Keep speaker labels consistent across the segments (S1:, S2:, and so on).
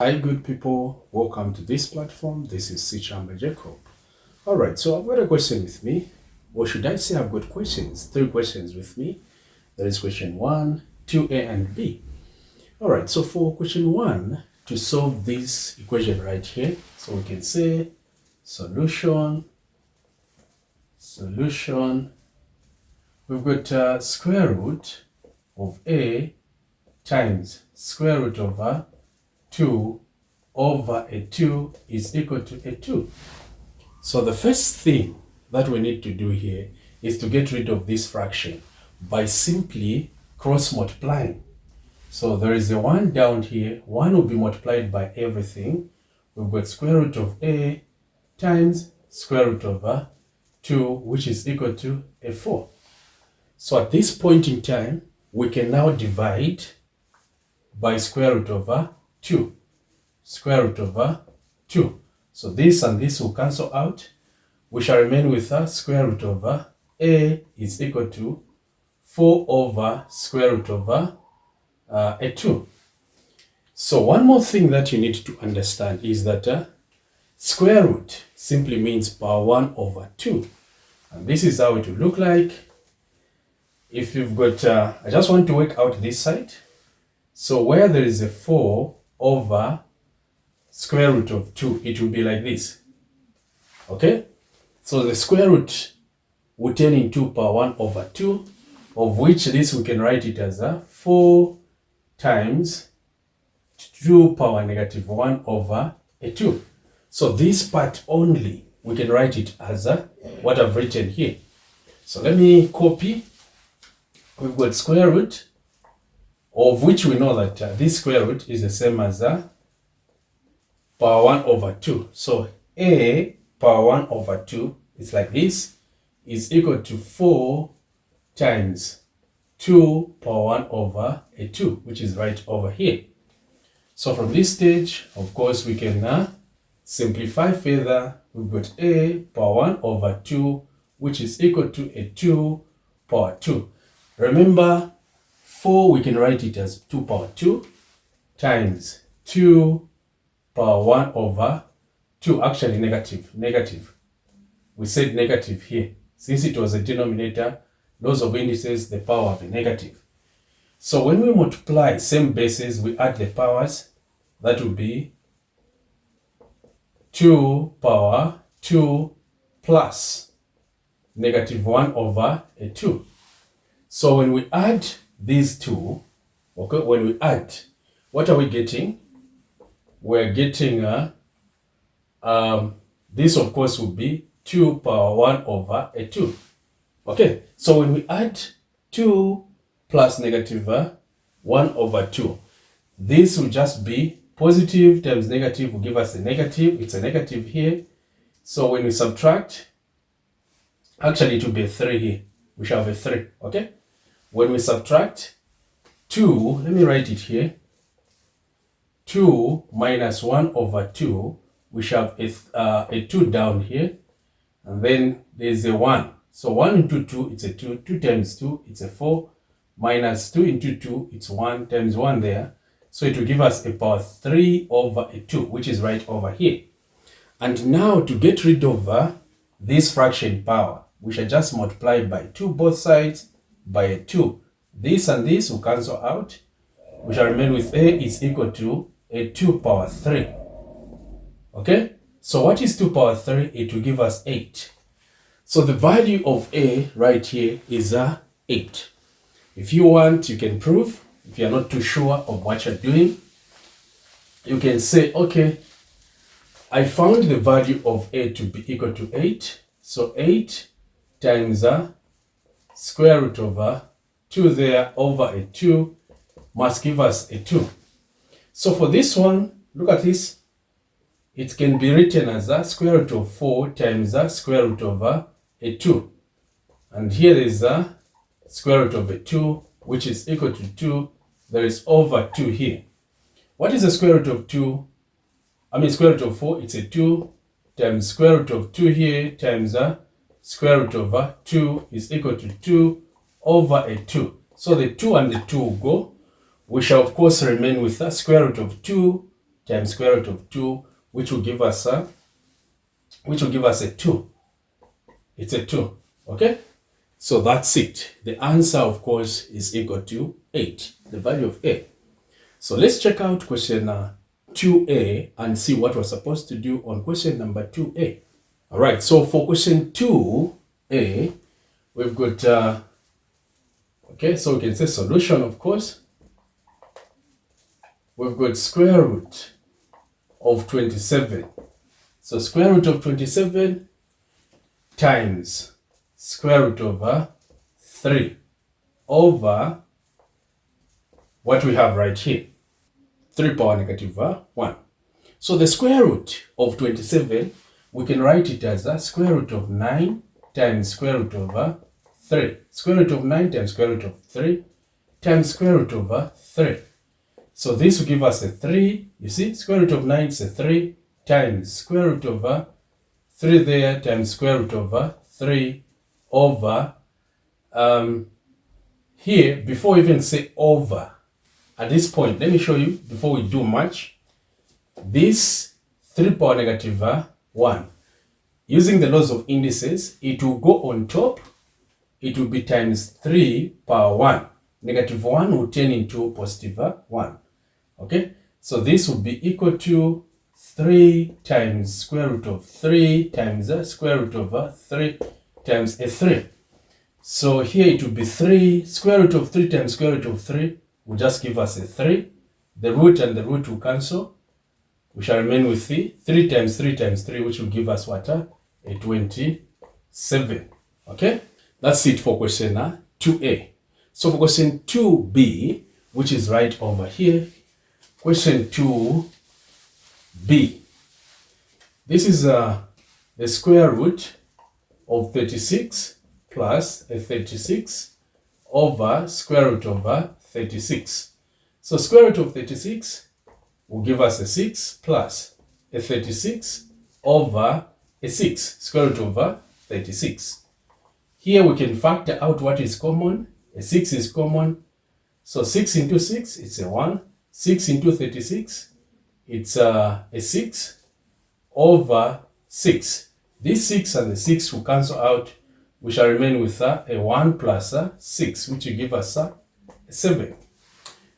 S1: Hi, good people. Welcome to this platform. This is Sichamba Jacob. All right, so I've got a question with me. Or should I say I've got questions? Three questions with me. There is question 1, 2A, and B. All right, so for question 1, to solve this equation right here, so we can say solution. We've got square root of A times square root of 2 over a 2 is equal to a 2. So the first thing that we need to do here is to get rid of this fraction by simply cross multiplying. So there is a 1 down here. 1 will be multiplied by everything. We've got square root of A times square root of 2, which is equal to a 4. So at this point in time, we can now divide by square root of 2. Square root of 2. So this and this will cancel out. We shall remain with square root of A is equal to 4 over square root of a 2. So one more thing that you need to understand is that square root simply means power 1 over 2. And this is how it will look like. If you've got, I just want to work out this side. So where there is a 4 over square root of 2, it will be like this. Okay? So the square root will turn into power 1 over 2, of which this we can write it as 4 times 2 power negative 1 over a 2. So this part only, we can write it as what I've written here. So let me copy. We've got square root, of which we know that this square root is the same as power 1 over 2. So A power 1 over 2 is like this, is equal to 4 times 2 power 1 over a 2, which is right over here. So from this stage, of course, we can simplify further. We've got A power 1 over 2, which is equal to a 2 power 2. Remember, 4 we can write it as 2 power 2 times 2 power 1 over 2, actually negative. We said negative here. Since it was a denominator, laws of indices, the power of a negative. So when we multiply same bases, we add the powers. That will be 2 power 2 plus negative 1 over a 2. So when we add these two, okay, when we add, what are we getting? We're getting this, of course, will be 2 power 1 over a 2. Okay, so when we add 2 plus negative 1 over 2, this will just be positive times negative will give us a negative. It's a negative here. So when we subtract, actually it will be a 3 here. We shall have a 3, okay? When we subtract 2, let me write it here. 2 minus 1 over 2, we shall have a 2 down here. And then there's a 1. So 1 into 2, it's a 2. 2 times 2, it's a 4. Minus 2 into 2, it's 1 times 1 there. So it will give us a power 3 over a 2, which is right over here. And now to get rid of this fraction power, we shall just multiply by 2 both sides by a 2. This and this will cancel out. We shall remain with A is equal to a 2 power 3. Okay? So what is 2 power 3? It will give us 8. So the value of A right here is 8. If you want, you can prove. If you're not too sure of what you're doing, you can say, okay, I found the value of A to be equal to 8. So 8 times square root of 2 there over a 2 must give us a 2. So for this one, look at this. It can be written as square root of 4 times square root of a 2. And here is square root of a 2, which is equal to 2. There is over 2 here. What is the square root of 2? Square root of 4, it's a 2 times square root of 2 here times square root of 2 is equal to 2 over a 2. So the 2 and the 2 will go. We shall, of course, remain with the square root of 2 times square root of 2, which will give us a 2. It's a 2. Okay? So that's it. The answer, of course, is equal to 8, the value of A. So let's check out question 2A and see what we're supposed to do on question number 2A. All right, so for question 2A, we've got, okay, so we can say solution, of course. We've got square root of 27. So square root of 27 times square root over 3 over what we have right here, 3 power negative 1. So the square root of 27, we can write it as a square root of 9 times square root over 3. Square root of 9 times square root of 3 times square root over 3. So this will give us a 3. You see, square root of 9 is a 3 times square root over 3 there times square root over 3 over, here, before we even say over, at this point, let me show you, before we do much, this 3 power negative 1, using the laws of indices, it will go on top, it will be times 3 power 1. Negative 1 will turn into positive 1. Okay, so this will be equal to 3 times square root of 3 times square root of 3 times a 3. So here it will be 3, square root of 3 times square root of 3 will just give us a 3. The root and the root will cancel. We shall remain with 3. 3 times 3 times 3, which will give us what? A 27. Okay? That's it for question 2A. So for question 2B, which is right over here, question 2B. This is the square root of 36 plus a 36 over square root over 36. So square root of 36 will give us a 6 plus a 36 over a 6, square root over 36. Here we can factor out what is common. A 6 is common. So 6 into 6, it's a 1. 6 into 36, it's a 6 over 6. This 6 and the 6 will cancel out. We shall remain with a 1 plus 6, which will give us a 7.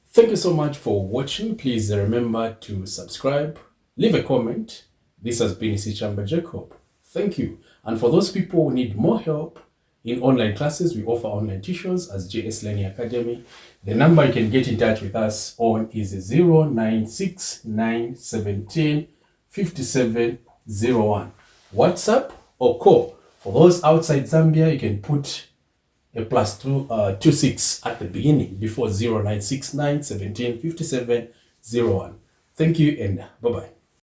S1: Thank you so much for watching. Please remember to subscribe, leave a comment. This has been Isichamba Jacob. Thank you. And for those people who need more help in online classes, we offer online tutors as JS Learning Academy. The number you can get in touch with us on is 0969175701. WhatsApp or call. For those outside Zambia, you can put a +26 at the beginning before 0969175701. Thank you and bye-bye.